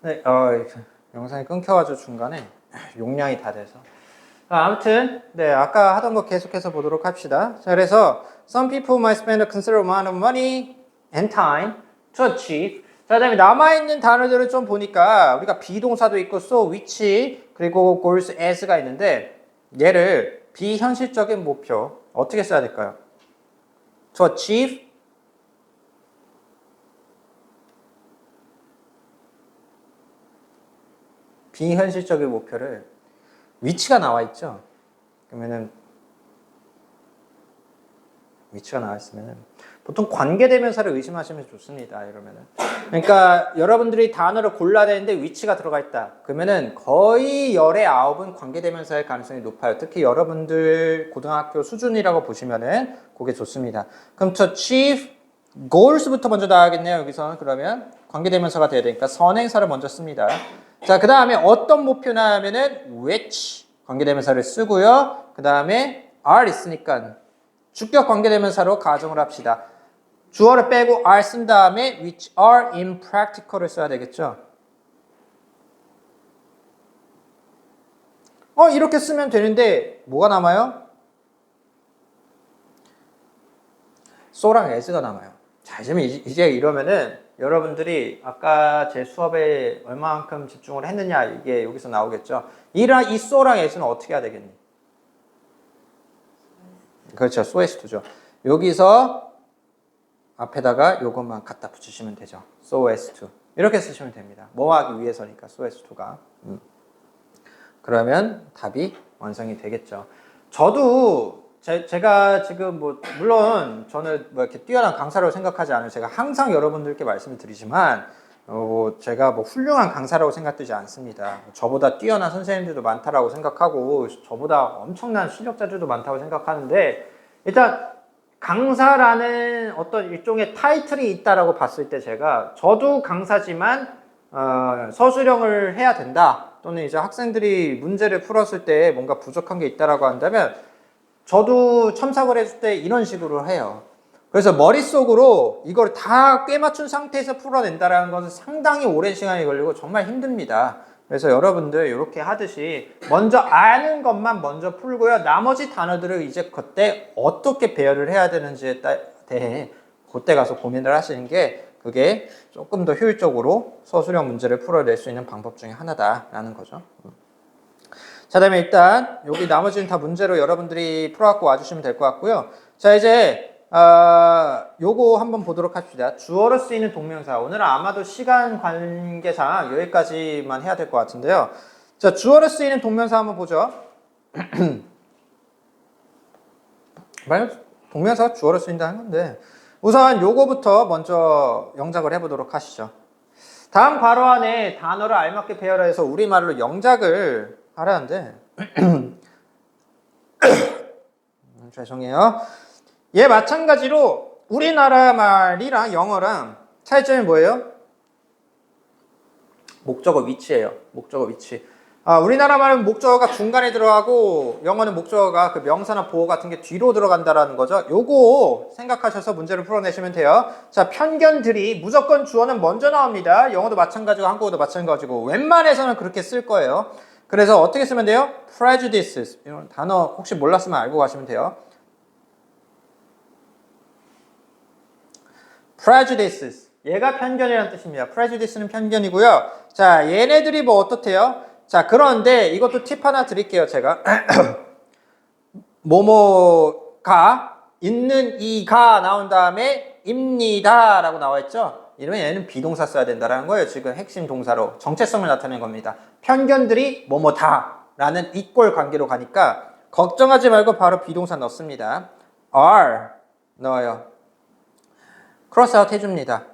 네, 영상이 끊겨가지고 중간에 용량이 다 돼서. 아무튼, 네, 아까 하던 거 계속해서 보도록 합시다. 자, 그래서 some people might spend a considerable amount of money and time to achieve. 자, 그다음에 남아있는 단어들을 좀 보니까 우리가 비동사도 있고 so, which, 그리고 goals, as가 있는데 얘를 비현실적인 목표 어떻게 써야 될까요? to achieve 비현실적인 목표를 위치가 나와 있죠. 그러면은 위치가 나와 있으면은 보통 관계대명사를 의심하시면 좋습니다. 이러면은 그러니까 여러분들이 단어를 골라야 되는데 위치가 들어가 있다. 그러면은 거의 열의 9은 관계대명사일 가능성이 높아요. 특히 여러분들 고등학교 수준이라고 보시면은 그게 좋습니다. 그럼 to achieve goals부터 먼저 나와야겠네요. 여기서는 그러면 관계대명사가 돼야 되니까 선행사를 먼저 씁니다. 자, 그 다음에 어떤 목표나 하면은 which 관계대명사를 쓰고요. 그 다음에 are 있으니까 주격 관계대명사로 가정을 합시다. 주어를 빼고 are 쓴 다음에 which are impractical을 써야 되겠죠. 이렇게 쓰면 되는데 뭐가 남아요? so랑 as가 남아요. 자, 이제 이러면은 여러분들이 아까 제 수업에 얼마만큼 집중을 했느냐 이게 여기서 나오겠죠. 이 so랑 as는 어떻게 해야 되겠니? 그렇죠. so as2죠. 여기서 앞에다가 요것만 갖다 붙이시면 되죠. so as2. 이렇게 쓰시면 됩니다. 뭐 하기 위해서니까 so as2가. 그러면 답이 완성이 되겠죠. 저도 제가 지금 물론 저는 이렇게 뛰어난 강사라고 생각하지 않아요. 제가 항상 여러분들께 말씀을 드리지만 제가 훌륭한 강사라고 생각되지 않습니다. 저보다 뛰어난 선생님들도 많다라고 생각하고 저보다 엄청난 실력자들도 많다고 생각하는데 일단 강사라는 어떤 일종의 타이틀이 있다라고 봤을 때 저도 강사지만 서술형을 해야 된다 또는 이제 학생들이 문제를 풀었을 때 뭔가 부족한 게 있다라고 한다면 저도 첨삭을 해줄 때 이런 식으로 해요. 그래서 머릿속으로 이걸 다 꿰맞춘 상태에서 풀어낸다라는 것은 상당히 오랜 시간이 걸리고 정말 힘듭니다. 그래서 여러분들 이렇게 하듯이 먼저 아는 것만 먼저 풀고요. 나머지 단어들을 이제 그때 어떻게 배열을 해야 되는지에 대해 그때 가서 고민을 하시는 게 그게 조금 더 효율적으로 서술형 문제를 풀어낼 수 있는 방법 중에 하나다라는 거죠. 자, 다음에 일단 여기 나머지는 다 문제로 여러분들이 풀어갖고 와주시면 될 것 같고요. 자, 이제 요거 한번 보도록 합시다. 주어로 쓰이는 동명사. 오늘은 아마도 시간 관계상 여기까지만 해야 될 것 같은데요. 자, 주어로 쓰이는 동명사 한번 보죠. 동명사가 주어로 쓰인다는 건데 우선 요거부터 먼저 영작을 해보도록 하시죠. 다음 괄호 안에 단어를 알맞게 배열해서 우리말로 영작을 하라는데 죄송해요. 얘 마찬가지로 우리나라 말이랑 영어랑 차이점이 뭐예요? 목적어 위치예요. 목적어 위치. 우리나라 말은 목적어가 중간에 들어가고 영어는 목적어가 그 명사나 보어 같은 게 뒤로 들어간다라는 거죠. 요거 생각하셔서 문제를 풀어내시면 돼요. 자, 편견들이 무조건 주어는 먼저 나옵니다. 영어도 마찬가지고 한국어도 마찬가지고 웬만해서는 그렇게 쓸 거예요. 그래서 어떻게 쓰면 돼요? prejudices. 이런 단어 혹시 몰랐으면 알고 가시면 돼요. prejudices. 얘가 편견이라는 뜻입니다. prejudice는 편견이고요. 자, 얘네들이 어떻대요? 자, 그런데 이것도 팁 하나 드릴게요, 제가. 뭐뭐가 있는 이가 나온 다음에 입니다 라고 나와 있죠? 이러면 얘는 비동사 써야 된다는 거예요. 지금 핵심 동사로 정체성을 나타내는 겁니다. 편견들이 뭐뭐다 라는 이꼴 관계로 가니까 걱정하지 말고 바로 비동사 넣습니다. are 넣어요. 크로스 아웃 해줍니다.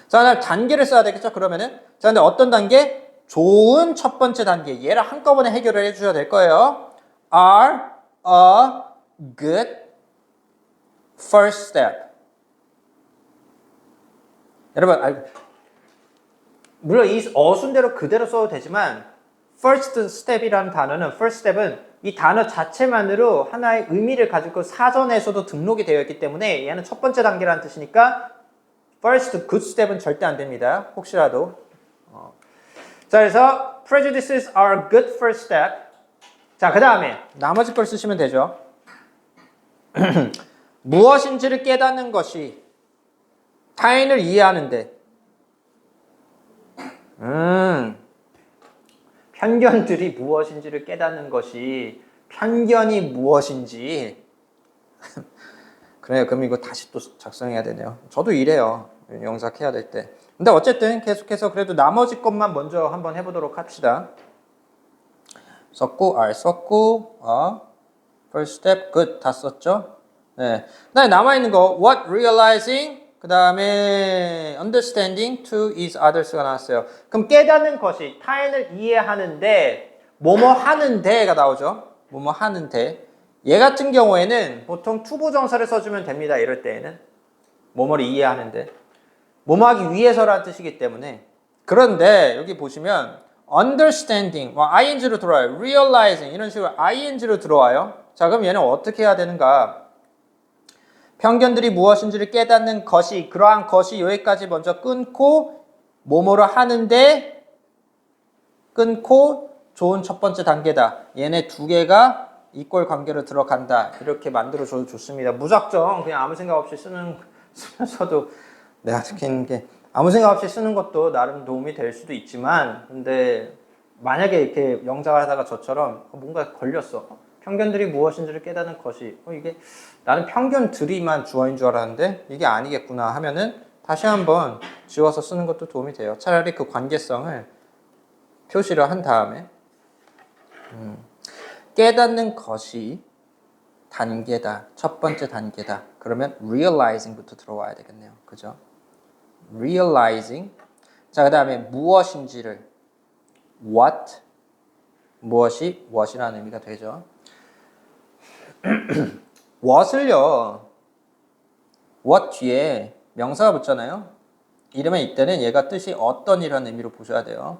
자, 단계를 써야 되겠죠? 그러면은 자, 근데 어떤 단계? 좋은 첫 번째 단계. 얘를 한꺼번에 해결을 해주셔야 될 거예요. are a good first step. 여러분, 물론 이 어순대로 그대로 써도 되지만 first step이라는 단어는 first step은 이 단어 자체만으로 하나의 의미를 가지고 사전에서도 등록이 되어 있기 때문에 얘는 첫 번째 단계라는 뜻이니까 first good step은 절대 안 됩니다. 혹시라도. 자, 그래서 prejudices are a good first step. 자, 그 다음에 나머지 걸 쓰시면 되죠. 무엇인지를 깨닫는 것이 타인을 이해하는데 편견들이 무엇인지를 깨닫는 것이 편견이 무엇인지 그래요. 그럼 이거 다시 또 작성해야 되네요. 저도 이래요. 영작해야 될 때. 근데 어쨌든 계속해서 그래도 나머지 것만 먼저 한번 해보도록 합시다. 썼고, R 썼고, first step, good 다 썼죠. 네. 그다음에 남아있는 거, what realizing, 그 다음에 understanding to is others가 나왔어요. 그럼 깨닫는 것이 타인을 이해하는데, 뭐뭐 하는데가 나오죠. 뭐뭐 하는데. 얘 같은 경우에는 보통 투부정사를 써주면 됩니다. 이럴 때에는. 뭐뭐를 이해하는데. 뭐뭐 하기 위해서라는 뜻이기 때문에. 그런데 여기 보시면 understanding, ing로 들어와요. realizing 이런 식으로 ing로 들어와요. 자, 그럼 얘는 어떻게 해야 되는가? 편견들이 무엇인지를 깨닫는 것이, 그러한 것이 여기까지 먼저 끊고 뭐뭐를 하는데 끊고 좋은 첫 번째 단계다. 얘네 두 개가 이꼴 관계로 들어간다. 이렇게 만들어줘도 좋습니다. 무작정 그냥 아무 생각 없이 쓰면서도 내가 느끼는 게 아무 생각 없이 쓰는 것도 나름 도움이 될 수도 있지만 근데 만약에 이렇게 영작을 하다가 저처럼 뭔가 걸렸어. 편견들이 무엇인지를 깨닫는 것이 이게 나는 편견들이만 주어인 줄 알았는데 이게 아니겠구나 하면은 다시 한번 지워서 쓰는 것도 도움이 돼요. 차라리 그 관계성을 표시를 한 다음에 깨닫는 것이 단계다. 첫 번째 단계다. 그러면 realizing부터 들어와야 되겠네요. 그죠? realizing. 자, 그 다음에 무엇인지를 what. 무엇이 what이라는 의미가 되죠. what을요. what 뒤에 명사가 붙잖아요. 이러면 이때는 얘가 뜻이 어떤 이라는 의미로 보셔야 돼요.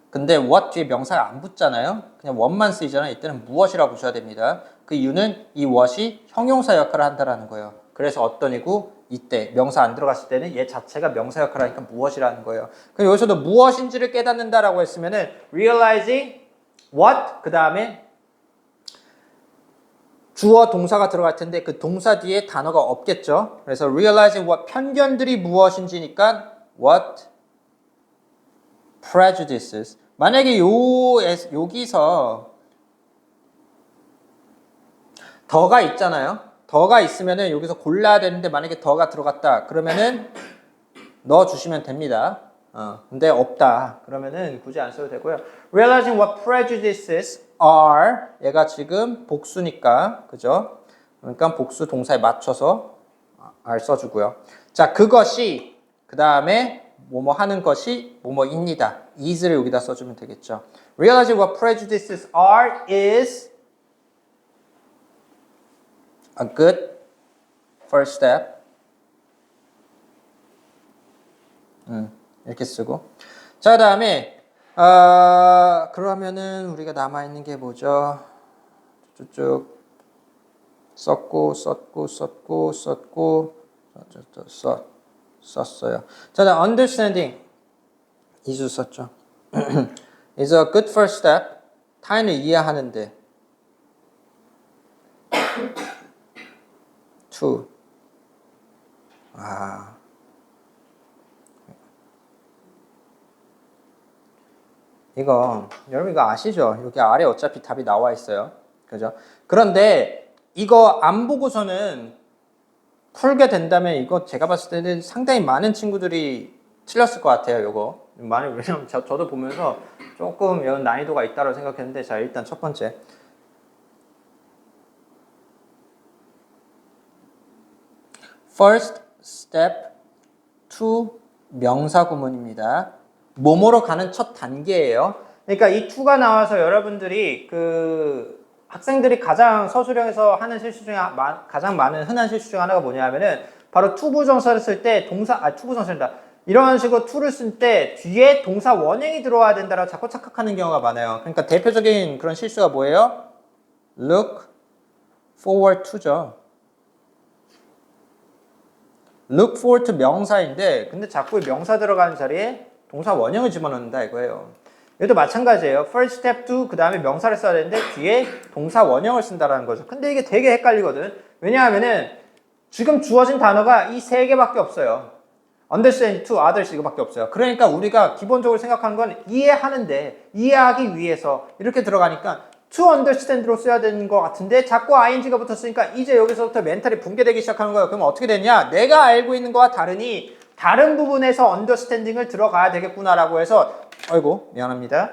근데 what 뒤에 명사가 안 붙잖아요. 그냥 what만 쓰이잖아요. 이때는 무엇이라고 보셔야 됩니다. 그 이유는 이 what이 형용사 역할을 한다는 거예요. 그래서 어떤이고 이때 명사 안 들어갔을 때는 얘 자체가 명사 역할을 하니까 무엇이라는 거예요. 그럼 여기서도 무엇인지를 깨닫는다라고 했으면은 realizing what 그 다음에 주어 동사가 들어갈 텐데 그 동사 뒤에 단어가 없겠죠. 그래서 realizing what 편견들이 무엇인지니까 what prejudices. 만약에 여기서 더가 있잖아요. 더가 있으면은 여기서 골라야 되는데 만약에 더가 들어갔다. 그러면은 넣어주시면 됩니다. 근데 없다. 그러면은 굳이 안 써도 되고요. Realizing what prejudices are. 얘가 지금 복수니까. 그죠? 그러니까 복수 동사에 맞춰서 are 써주고요. 자, 그것이 그 다음에 뭐뭐 하는 것이 뭐뭐입니다. is를 여기다 써주면 되겠죠. Realizing what prejudices are is a good first step. 이렇게 쓰고. 자, 그 다음에, 그러면은 우리가 남아있는 게 뭐죠? 쭉쭉 썼고, 썼어요. 자, 다음 understanding. 이수 썼죠. is a good first step. 타인을 이해하는데. to. 여러분 이거 아시죠? 여기 아래 어차피 답이 나와 있어요. 그죠? 그런데 이거 안 보고서는 풀게 된다면 이거 제가 봤을 때는 상당히 많은 친구들이 틀렸을 것 같아요. 이거. 왜냐면 저도 보면서 조금 이런 난이도가 있다고 생각했는데 자, 일단 첫 번째. First step to 명사 구문입니다. 뭐뭐로 가는 첫 단계예요. 그러니까 이 to가 나와서 여러분들이 그 학생들이 가장 서술형에서 하는 실수 중에 가장 많은 흔한 실수 중 하나가 뭐냐면은 바로 투부정사를 쓸 때 투부정사입니다. 이런 식으로 to를 쓸 때 뒤에 동사 원형이 들어와야 된다라고 자꾸 착각하는 경우가 많아요. 그러니까 대표적인 그런 실수가 뭐예요? look forward to죠. look forward to 명사인데 근데 자꾸 명사 들어가는 자리에 동사 원형을 집어넣는다 이거예요. 얘도 마찬가지예요. first step to 그 다음에 명사를 써야 되는데 뒤에 동사 원형을 쓴다라는 거죠. 근데 이게 되게 헷갈리거든. 왜냐하면은 지금 주어진 단어가 이 세 개밖에 없어요. understand to others 이거밖에 없어요. 그러니까 우리가 기본적으로 생각하는 건 이해하는데 이해하기 위해서 이렇게 들어가니까 to understand로 써야 되는 것 같은데 자꾸 ing가 붙었으니까 이제 여기서부터 멘탈이 붕괴되기 시작하는 거예요. 그럼 어떻게 되냐? 내가 알고 있는 거와 다르니 다른 부분에서 understanding을 들어가야 되겠구나라고 해서 아이고 미안합니다.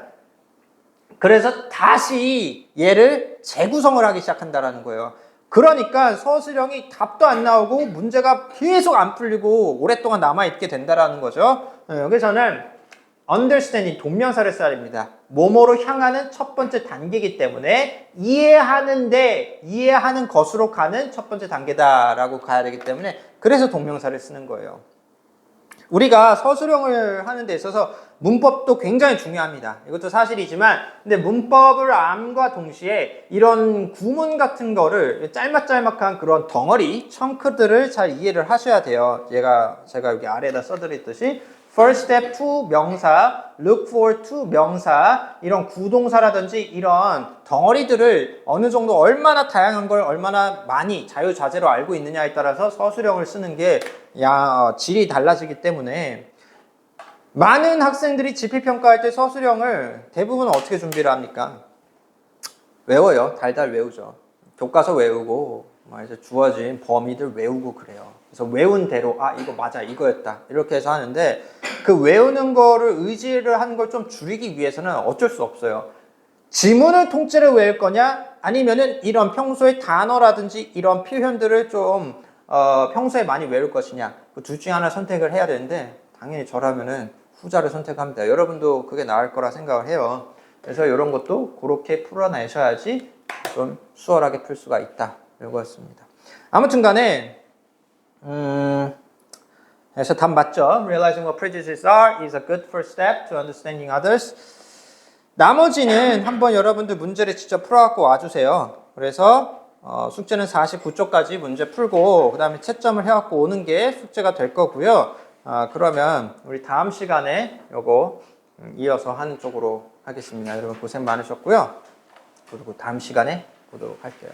그래서 다시 얘를 재구성을 하기 시작한다라는 거예요. 그러니까 서술형이 답도 안 나오고 문제가 계속 안 풀리고 오랫동안 남아있게 된다라는 거죠. 여기서는 understanding 동명사를 써야 됩니다. 뭐뭐로 향하는 첫 번째 단계이기 때문에 이해하는데 이해하는 것으로 가는 첫 번째 단계다라고 가야 되기 때문에 그래서 동명사를 쓰는 거예요. 우리가 서술형을 하는 데 있어서 문법도 굉장히 중요합니다. 이것도 사실이지만 근데 문법을 암과 동시에 이런 구문 같은 거를 짤막짤막한 그런 덩어리, 청크들을 잘 이해를 하셔야 돼요. 제가 여기 아래에다 써드렸듯이 first step to 명사, look forward to 명사 이런 구동사라든지 이런 덩어리들을 어느 정도 얼마나 다양한 걸 얼마나 많이 자유자재로 알고 있느냐에 따라서 서술형을 쓰는 게 질이 달라지기 때문에 많은 학생들이 지필평가할 때 서술형을 대부분 어떻게 준비를 합니까? 외워요. 달달 외우죠. 교과서 외우고 이제 주어진 범위들 외우고 그래요. 그래서 외운 대로 이거 맞아 이거였다 이렇게 해서 하는데 그 외우는 거를 의지를 하는 걸 좀 줄이기 위해서는 어쩔 수 없어요. 지문을 통째로 외울 거냐 아니면은 이런 평소의 단어라든지 이런 표현들을 좀 평소에 많이 외울 것이냐 그 둘 중에 하나 선택을 해야 되는데 당연히 저라면은 후자를 선택합니다. 여러분도 그게 나을 거라 생각을 해요. 그래서 이런 것도 그렇게 풀어내셔야지 좀 수월하게 풀 수가 있다 이거였습니다. 아무튼 간에 그래서 답 맞죠? Realizing what prejudices are is a good first step to understanding others. 나머지는 한번 여러분들 문제를 직접 풀어갖고 와주세요. 그래서 숙제는 49쪽까지 문제 풀고 그 다음에 채점을 해갖고 오는 게 숙제가 될 거고요. 그러면 우리 다음 시간에 요거 이어서 하는 쪽으로 하겠습니다. 여러분 고생 많으셨고요. 그리고 다음 시간에 보도록 할게요.